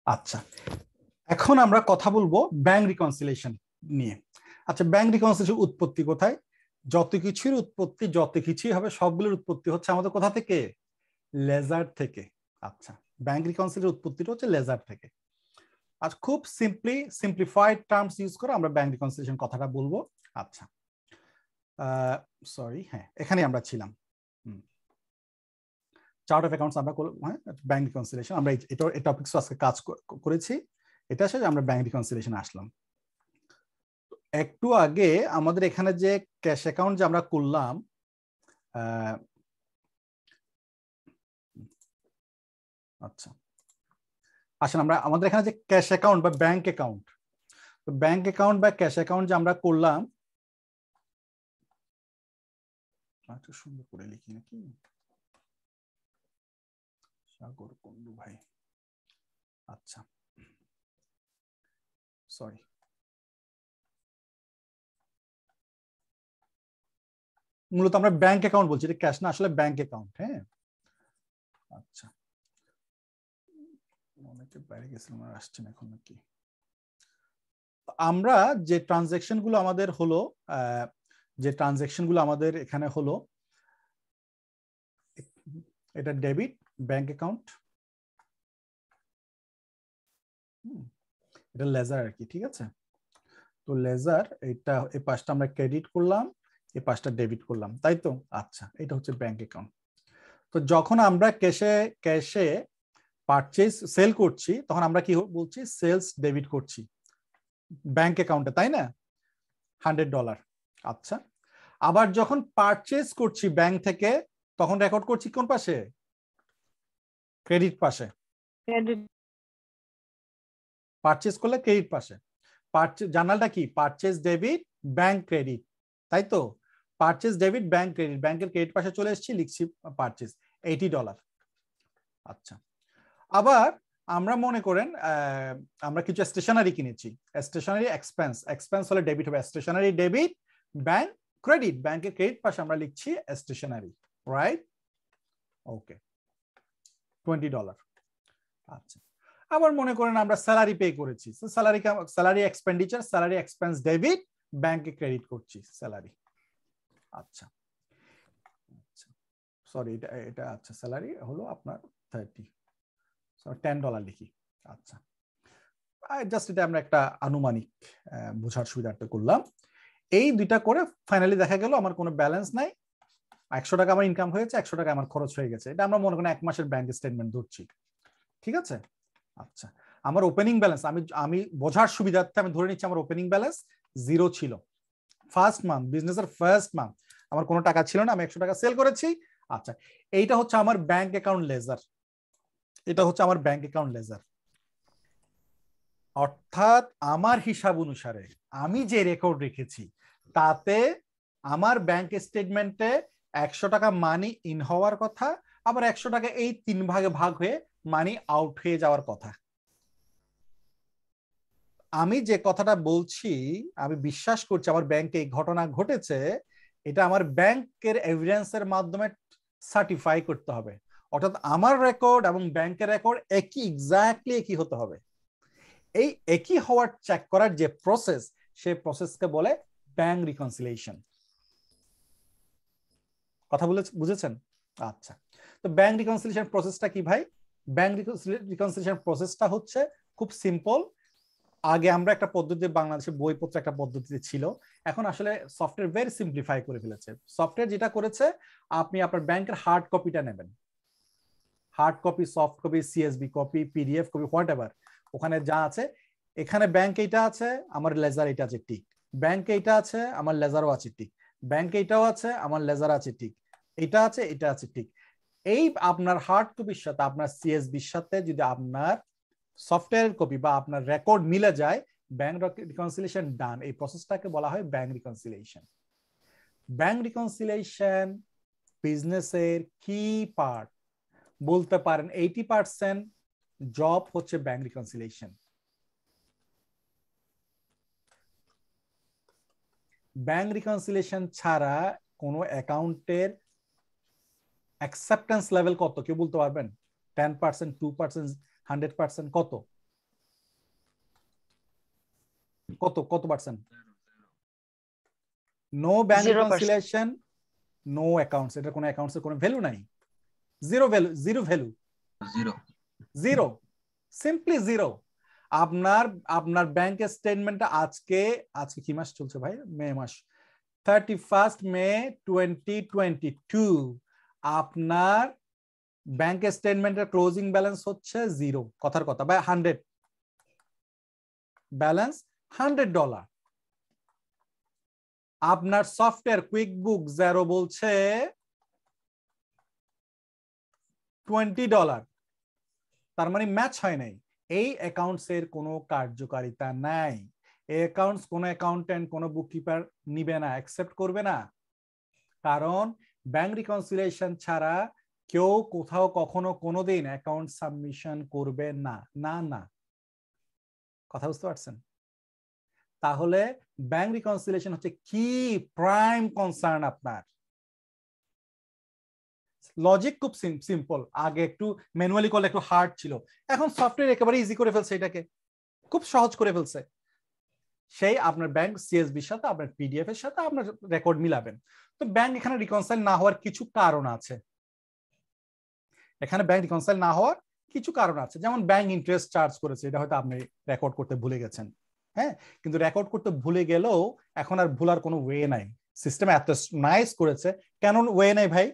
আচ্ছা, এখন আমরা কথা বলবো ব্যাংক রিকনসিলিয়েশন নিয়ে। আচ্ছা, ব্যাংক রিকনসিলিয়েশন উৎপত্তি কোথায়? যত কিছুর উৎপত্তি, যত কিছুই হবে সবগুলোর উৎপত্তি হচ্ছে আমাদের কোথা থেকে? লেজার থেকে। আচ্ছা, ব্যাংক রিকনসিলিয়েশন উৎপত্তিটা হচ্ছে লেজার থেকে। আর খুব সিম্পলিফাইড টার্মস ইউজ করে আমরা ব্যাংক রিকনসিলিয়েশন কথাটা বলবো। আচ্ছা, সরি, হ্যাঁ, এখানে আমরা ছিলাম। চার্ট অফ অ্যাকাউন্টস আমরা ব্যাংক রিকনসিলিয়েশন আমরা এই টপিকস আজকে কাজ করেছি। এটা শেষে আমরা ব্যাংক রিকনসিলিয়েশন আসলাম। একটু আগে আমাদের এখানে যে ক্যাশ অ্যাকাউন্ট যে আমরা করলাম, আচ্ছা আসেন আমরা আমাদের এখানে যে ক্যাশ অ্যাকাউন্ট বা ব্যাংক অ্যাকাউন্ট, ব্যাংক অ্যাকাউন্ট বা ক্যাশ অ্যাকাউন্ট যে আমরা করলাম, একটু সুন্দর করে লিখি নাকি, সাগর কুন্ডু ভাই, আচ্ছা সরি, মূলত আমরা ব্যাংক অ্যাকাউন্ট বলছি, এটা ক্যাশ না, আসলে ব্যাংক অ্যাকাউন্ট। হ্যাঁ, আচ্ছা, অনেকে বাইরে গেছিলাম আর আসছেন এখন নাকি। আমরা যে ট্রানজেকশন গুলো আমাদের হলো, যে ট্রানজেকশন গুলো আমাদের এখানে হলো, এটা ডেবিট ব্যাংক অ্যাকাউন্ট, এটা লেজার আর কি, ঠিক আছে। তো লেজার, এটা এই পাশটা আমরা ক্রেডিট করলাম, এই পাশটা ডেবিট করলাম, তাই তো। আচ্ছা, এটা হচ্ছে ব্যাংক অ্যাকাউন্ট। তো যখন আমরা ক্যাশে পারচেজ সেল করছি, তখন আমরা কি বলছি? সেলস ডেবিট করছি ব্যাংক অ্যাকাউন্টে, তাই না? $100। আচ্ছা, আবার যখন পারচেজ করছি ব্যাংক থেকে, তখন রেকর্ড করছি কোন পাশে? ক্রেডিট পাশে। পারচেজ করলে ক্রেডিট পাশে। জার্নালটা কি? পারচেজ ডেবিট ব্যাংক ক্রেডিট, তাই তো। পারচেজ ডেবিট ব্যাংক ক্রেডিট, ব্যাংকের ক্রেডিট পাশে চলে এসেছি, লিখছি পারচেজ $80। আচ্ছা, আবার আমরা মনে করেন আমরা কিছু স্টেশনারি কিনেছি, স্টেশনারি এক্সপেন্স, এক্সপেন্স হলে ডেবিট হবে, স্টেশনারি ডেবিট ব্যাংক ক্রেডিট, ব্যাংকের ক্রেডিট পাশে আমরা লিখছি স্টেশনারি, রাইট? ওকে, $20। আচ্ছা, আবার মনে করেন আমরা স্যালারি পে করেছি, salary expenditure, salary expense debit, ব্যাংকে ক্রেডিট করছি স্যালারি। আচ্ছা, সরি, এটা আচ্ছা, স্যালারি হলো আপনার 10 $10 লিখি। আচ্ছা, জাস্ট এটা আমরা একটা আনুমানিক বোঝার সুবিধার্থে করলাম। এই দুইটা করে ফাইনালি দেখা গেল আমার কোনো ব্যালেন্স নাই, $100 আমার ইনকাম হয়েছে, $100 আমার খরচ হয়ে গেছে। এটা আমরা মনে করেন 1 মাসের ব্যাংক স্টেটমেন্ট ধরছি, ঠিক আছে। আচ্ছা, আমার ওপেনিং ব্যালেন্স, আমি বোঝার সুবিধার্থে আমি ধরে নিচ্ছি আমার ওপেনিং ব্যালেন্স 0 ছিল। ফার্স্ট মান্থ, বিজনেসের ফার্স্ট মান্থ, আমার কোনো টাকা ছিল না, আমি $100 সেল করেছি। আচ্ছা, এইটা হচ্ছে আমার ব্যাংক অ্যাকাউন্ট লেজার, এটা হচ্ছে আমার ব্যাংক অ্যাকাউন্ট লেজার। অর্থাৎ আমার হিসাব অনুসারে আমি যে রেকর্ড রেখেছি, তাতে আমার ব্যাংক স্টেটমেন্টে $100 মানি ইন হওয়ার কথা, আবার $100 এই 3 ভাগে ভাগ হয়ে মানি আউট হয়ে যাওয়ার কথা। আমি যে কথাটা বলছি, আমি বিশ্বাস করছি আমার ব্যাংকে এই ঘটনা ঘটেছে, এটা আমার ব্যাংকের এভিডেন্সের মাধ্যমে সার্টিফাই করতে হবে। অর্থাৎ আমার রেকর্ড এবং ব্যাংকের রেকর্ড একই, এক্স্যাক্টলি একই হতে হবে। এই একই হওয়ার চেক করার যে প্রসেস, সেই প্রসেসকে বলে ব্যাংক রিকনসিলিয়েশন। কথা বুঝেছেন? আচ্ছা, তো ব্যাংক রিকনসিলিয়েশন প্রসেসটা কি ভাই? ব্যাংক রিকনসিলিয়েশন প্রসেসটা হচ্ছে খুব সিম্পল। আগে আমরা একটা পদ্ধতি, বাংলাদেশে বইপত্র একটা পদ্ধতি ছিল, এখন আসলে সফটওয়্যার ভেরি সিম্পলিফাই করে ফেলেছে। সফটওয়্যার যেটা করেছে, আপনি আপনার ব্যাংকের হার্ড কপিটা নেবেন, hard copy, soft copy, CSB copy, PDF copy, what ever, ওখানে যা আছে, এখানে ব্যাংক এইটা আছে, আমার লেজার এটা আছে, টিক। ব্যাংক এইটা আছে, আমার লেজারও আছে, টিক। ব্যাংক এইটাও আছে, আমার লেজার আছে, টিক। এটা আছে, এটা আছে, টিক। এই আপনার হার্ড কপির সাথে আপনার সিএসবির সাথে যদি আপনার সফটওয়্যার কপি বা আপনার রেকর্ড মিলে যায়, ব্যাংক রিকনসিলিয়েশন ডান। এই প্রসেসটাকে বলা হয় ব্যাংক রিকনসিলিয়েশন। ব্যাংক রিকনসিলিয়েশন বিজনেসের কি পার্ট বলতে পারেন, 80% জব হচ্ছে ব্যাংক রিকনসিলিয়েশন। ব্যাংক রিকনসিলিয়েশন ছাড়া কোনো অ্যাকাউন্টের অ্যাকসেপ্টেন্স লেভেল কত কেউ বলতে পারবেন? 10%, 2%, 100% কত? কত percent? No bank 0%। Reconciliation, no accounts, এটা কোনো অ্যাকাউন্টস এর কোনো ভ্যালু নাই, zero value, zero, simply zero. আপনার ব্যাংকের স্টেটমেন্টটা আজকে কি মাস চলছে ভাই? মে মাস, 31 মে 2022, আপনার ব্যাংকের স্টেটমেন্টের ক্লোজিং ব্যালেন্স হচ্ছে জিরো, কথার কথা, বা 100, ব্যালেন্স $100। আপনার সফটওয়্যার কুইকবুক Xero বলছে $20, তার মানে ম্যাচ হয় নাই। এই অ্যাকাউন্টস এর কোনো কার্যকারিতা নাই। এই অ্যাকাউন্টস কোনো অ্যাকাউন্টেন্ট, কোনো বুককিপার নিবে না, অ্যাকসেপ্ট করবে না, কারণ ব্যাংক রিকনসিলিয়েশন ছাড়া কেউ কোথাও কখনো কোনোদিন অ্যাকাউন্ট সাবমিশন করবে না, না না, কথা বুঝতে পারছেন? তাহলে ব্যাংক রিকনসিলিয়েশন হচ্ছে কি প্রাইম কনসার্ন আপনার। লজিক খুব সিম্পল, আগে একটু ম্যানুয়ালি করলে একটু হার্ড ছিল, এখন সফটওয়্যার একেবারে ইজি করে ফেলছে, এটাকে খুব সহজ করে ফেলছে। সেই আপনার ব্যাংক সিএসবির সাথে আপনার পিডিএফ এর সাথে আপনার রেকর্ড মিলাবেন। তো ব্যাংক এখানে রিকনসাইল না হওয়ার কিছু কারণ আছে, এখানে ব্যাংক রিকনসাইল না হওয়ার কিছু কারণ আছে, যেমন ব্যাংক ইন্টারেস্ট চার্জ করেছে, এটা হয়তো আপনি রেকর্ড করতে ভুলে গেছেন, হ্যাঁ, কিন্তু রেকর্ড করতে ভুলে গেলেও এখন আর ভুলার কোনো ওয়ে নাই, সিস্টেম এত নাইস করেছে। কেন ওয়ে নাই ভাই?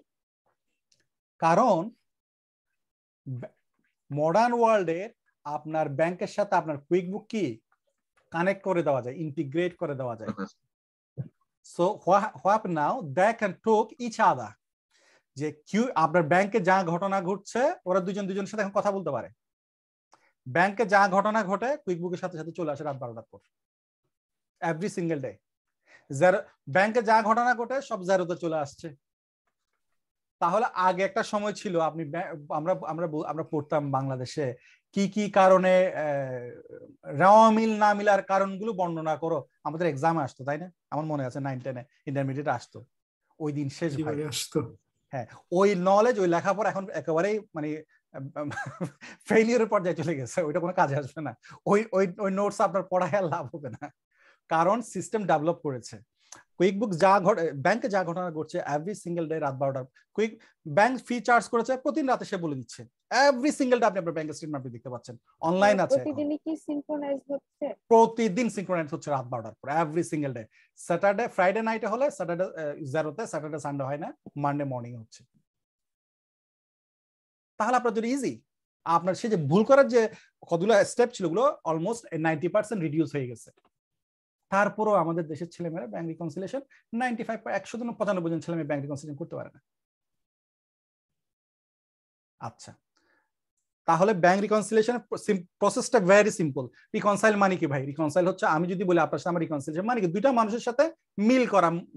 কারণ মডার্ন ওয়ার্ল্ডে আপনার ব্যাংকের সাথে আপনার কুইকবুক কি কানেক্ট করে দেওয়া যায়, ইন্টিগ্রেট করে দেওয়া যায়। So what now they can talk each other, যে আপনার ব্যাংকে যা ঘটনা ঘটছে ওরা দুজনের সাথে এখন কথা বলতে পারে। ব্যাংকে যা ঘটনা ঘটে কুইকবুকের সাথে সাথে চলে আসে রাত 12টার পর, এভরি সিঙ্গেল ডে। ব্যাংকে যা ঘটনা ঘটে সব Xeroতে চলে আসছে। তাহলে আগে একটা সময় ছিল, আপনি আমরা পড়তাম বাংলাদেশে কি কি কারণে মিল না মিলার কারণগুলো বর্ণনা করো, আমাদের এক্সামে আসতো, তাই না? আমার মনে আছে 9-10 ইন্টারমিডিয়েট আসতো, ওই দিন শেষ ভাই আসতো। হ্যাঁ, ওই নলেজ, ওই লেখাপড়া এখন একেবারেই মানে ফেইলিয়ারের পর্যায়ে চলে গেছে, ওইটা কোনো কাজে আসবে না, ওই নোটস আপনার পড়ায় আর লাভ হবে না, কারণ সিস্টেম ডেভেলপ করেছে। কুইকবুক যা ব্যাংকে যা ঘটনা ঘটছে এভরি সিঙ্গেল ডে রাত 12টা, কুইক ব্যাংক ফি চার্জ করেছে প্রতিদিন রাতে, সে বলে দিচ্ছে এভরি সিঙ্গেল ডে, আপনি আপনার ব্যাংকের স্টেটমেন্ট আপনি দেখতে পাচ্ছেন, অনলাইন আছে, প্রতিদিনই কি সিনক্রোনাইজ হচ্ছে? প্রতিদিন সিনক্রোনাইজ হচ্ছে রাত 12টার পর, every single day. Saturday Friday নাইটে হলে স্যাটারডে Xeroতে, স্যাটারডে সানডে হয় না, মানডে মর্নিং হচ্ছে। তাহলে আপনার যদি ইজি, আপনার সে যে ভুল করার যে কতগুলো স্টেপ ছিল ওগুলো অলমোস্ট 90% রিডিউস হয়ে গেছে। তারপরও আমাদের দেশের ছেলেমেয়েরা ব্যাংক রিকনসিলিয়েশন 95 জন ছেলেমেয়ে ব্যাংক রিকনসিলিয়েশন করতে পারে না। আচ্ছা, তাহলে ব্যাংক রিকনসিলিয়েশনের প্রসেসটা ভেরি সিম্পল। রিকনসাইল মানে কি ভাই? রিকনসাইল হচ্ছে, আমি যদি বলি আপনার সাথে আমার রিকনসিলিয়েশন মানে কি, দুইটা মানুষের সাথে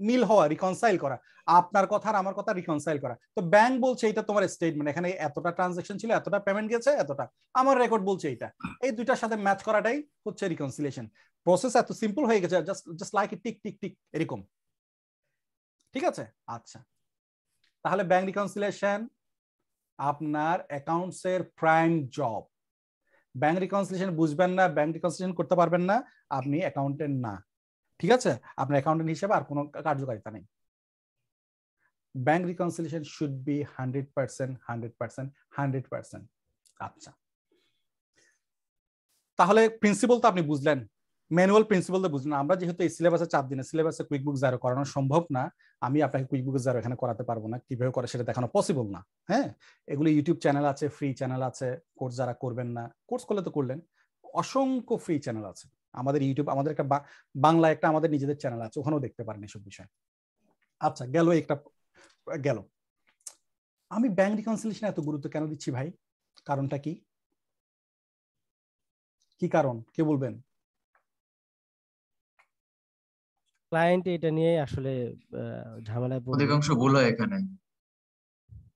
মিল হওয়া, রিকনসাইল করা, আপনার কথা আর আমার কথা রিকনসাইল করা। তো ব্যাংক বলছে এটা তোমার স্টেটমেন্ট, এখানে এতটা ট্রানজাকশন ছিল, এতটা পেমেন্ট গেছে, এতটা, আমার রেকর্ড বলছে এটা, এই দুইটার সাথে ম্যাচ করাটাই হচ্ছে রিকনসিলিয়েশন। প্রসেস এত সিম্পল হয়ে গেছে, just like tick tick tick এরকম, ঠিক আছে? আচ্ছা, তাহলে ব্যাংক রিকনসিলিয়েশন আপনার অ্যাকাউন্টস এর প্রাইম জব। ব্যাংক রিকনসিলিয়েশন বুঝবেন না, ব্যাংক রিকনসিলিয়েশন করতে পারবেন না, আপনি অ্যাকাউন্টেন্ট না, ঠিক আছে? আপনার অ্যাকাউন্টেন্ট হিসেবে আর কোনো কার্যকারিতা নেই। Bank reconciliation should be 100%, 100%, 100%। আচ্ছা, তাহলে প্রিন্সিপাল তো আপনি বুঝলেন, ম্যানুয়াল প্রিন্সিপাল তো বুঝলেন। আমরা যেহেতু এই সিলেবাসে 4 দিনের সিলেবাসে কুইকবুক Xero করানো সম্ভব না, আমি আপনাকে কুইকবুক Xero এখানে করাতে পারবো না, কিভাবে করে সেটা দেখানো পসিবল না। হ্যাঁ, এগুলো ইউটিউব চ্যানেল আছে, ফ্রি চ্যানেল আছে, কোর্স যারা করবেন না, কোর্স করলে তো করলেন, অসংখ্য ফ্রি চ্যানেল আছে আমাদের ইউটিউব, আমাদের একটা বাংলা একটা আমাদের নিজেদের চ্যানেল আছে, ওখানেও দেখতে পারেন এসব বিষয়। আচ্ছা, গেল একটা গেল। আমি ব্যাংক রিকনসিলিয়েশন এত গুরুত্ব কেন দিচ্ছি ভাই? কারণটা কি? কি কারণ, কে বলবেন? ক্লায়েন্ট এটা নিয়ে আসলে ঝামেলায় পড়বে, অধিকাংশ ভুল হয় এখানে।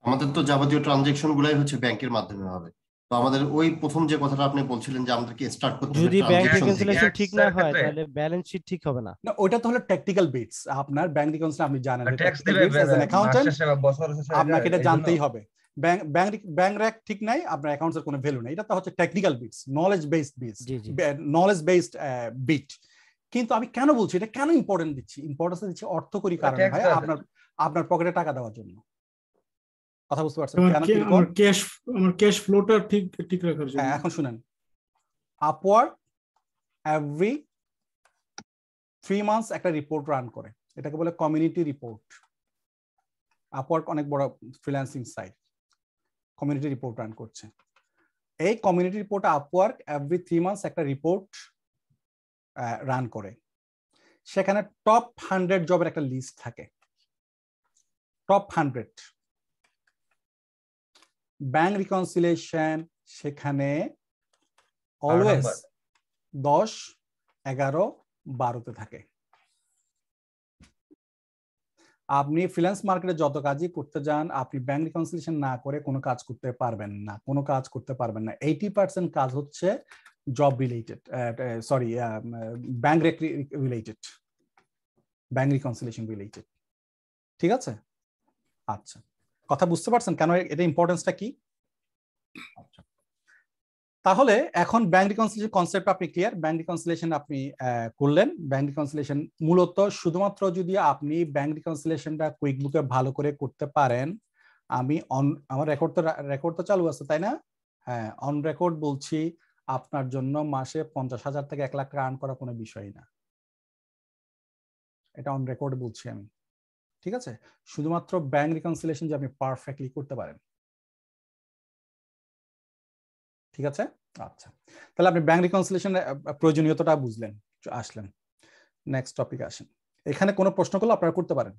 আমাদের তো যাবতীয় ট্রানজেকশন গুলাই হচ্ছে ব্যাংকের মাধ্যমে হবে। তো আমাদের ওই প্রথম যে কথাটা আপনি বলছিলেন যে আমাদেরকে স্টার্ট করতে হবে যদি ব্যাংক ট্রানজেকশন থেকে। রিকনসিলিয়েশন ঠিক না হয় তাহলে ব্যালেন্স শিট ঠিক হবে না। না, ওটা তো হলো টেকনিক্যাল বিটস। আপনার ব্যাংক রিকনসিলিয়েশন আপনি জানেন, ট্যাক্স দিবে অ্যাজ অ্যান অ্যাকাউন্টেন্ট বছর শেষে আপনাকে এটা জানতেই হবে। ব্যাংক র্যাক ঠিক নাই, আপনার অ্যাকাউন্টসের কোনো ভ্যালু নেই। এটা তো হচ্ছে technical bits, knowledge based bits, জি জি, নলেজ বেসড বিট। কিন্তু আমি কেন বলছি এটা, কেন ইম্পর্টেন্ট দিচ্ছি? ইম্পর্টেন্স দিচ্ছি অর্থকরী কারণে ভাই, আপনার পকেটে টাকা দেওয়ার জন্য। কথা বুঝতে পারছেন? আমার ক্যাশ ফ্লোটা ঠিক রাখার জন্য। এখন শুনেন, আপওয়ার্ক এভরি 3 মান্থস একটা রিপোর্ট রান করে, এটাকে বলে কমিউনিটি রিপোর্ট। আপওয়ার্ক অনেক বড় freelancing site, community report run করছে। এই কমিউনিটি রিপোর্টে আপওয়ার্ক এভরি 3 মান্থস একটা রিপোর্ট রান করে। সেখানে টপ 100 জবের একটা লিস্ট থাকে, টপ 100। ব্যাংক রিকনসিলিয়েশন সেখানে অলওয়েজ 10, 11, 12তে থাকে। আপনি ফ্রিল্যান্স মার্কেটে যত কাজই করতে যান, আপনি ব্যাংক রিকনসিলিয়েশন না করে কোনো কাজ করতে পারবেন না, কোনো কাজ করতে পারবেন না। 80% কাজ হচ্ছে job related, sorry bank related, bank reconciliation related. ঠিক আছে? আচ্ছা, কথা বুঝতে পারছেন কেন এটা ইম্পর্টেন্সটা কি? আচ্ছা, তাহলে এখন ব্যাংক রিকনসিলিয়েশন কনসেপ্ট আপনি ক্লিয়ার। ব্যাংক রিকনসিলিয়েশন আপনি করলেন। ব্যাংক রিকনসিলিয়েশন মূলত শুধুমাত্র যদি আপনি ব্যাংক রিকনসিলিয়েশনটা কুইক বুকে ভালো করে করতে পারেন, আমি আমার রেকর্ড তো চালু আছে তাই না? হ্যাঁ, অন রেকর্ড বলছি, আপনার জন্য মাসে 50,000 থেকে 1 লাখ টাকা আর্ন করা কোনো বিষয় না। এটা অন রেকর্ড বলছি আমি। ঠিক আছে? শুধুমাত্র ব্যাংক রিকনসিলিয়েশন যে আপনি পারফেক্টলি করতে পারেন। ঠিক আছে? আচ্ছা, তাহলে আপনি ব্যাংক রিকনসিলিয়েশনের প্রয়োজনীয়তাটা বুঝলেন, আসলেন। নেক্সট টপিক আসেন। এখানে কোনো প্রশ্ন করলে আপনারা করতে পারেন।